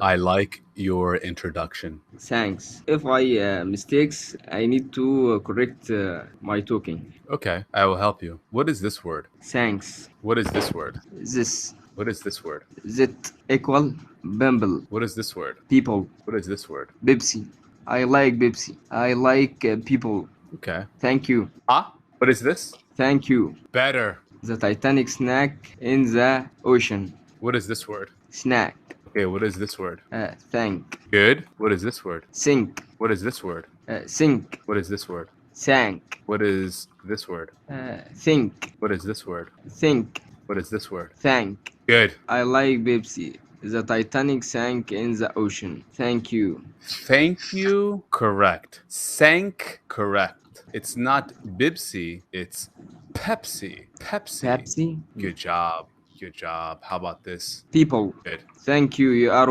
I like your introduction. Thanks. If I mistakes, I need to correct my talking. Okay, I will help you. What is this word? Thanks. What is this word? This, What is this word? that equal, bumble, What is this word? people, What is this word? Pepsi. I like Pepsi. I like people. Okay. Thank you. Ah, what is this? Thank you. Better. The Titanic snack in the ocean. What is this word? Snack. Okay, what is this word? Thank. Good. What is this word? Sink. What is this word? Sink. What is this word? Thank. What is this word? Think. What is this word? Think. What is this word? Thank. Good. I like Pepsi. The Titanic sank in the ocean. Thank you. Thank you. Correct. Sank. Correct. It's not Bibsy, it's Pepsi. Pepsi. Pepsi. Good job. Good job. How about this? People. Good. Thank you. You are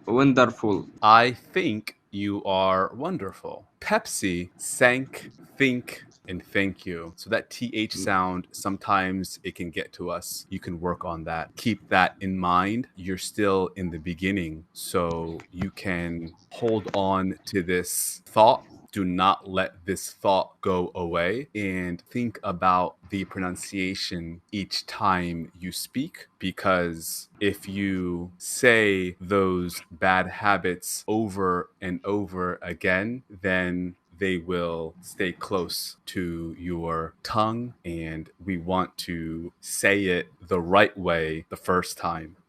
wonderful. I think you are wonderful. Pepsi, sank, think, and thank you. So that TH sound, sometimes it can get to us. You can work on that. Keep that in mind. You're still in the beginning. So you can hold on to this thought. Do not let this thought go away and think about the pronunciation each time you speak, because if you say those bad habits over and over again, then they will stay close to your tongue, and we want to say it the right way the first time.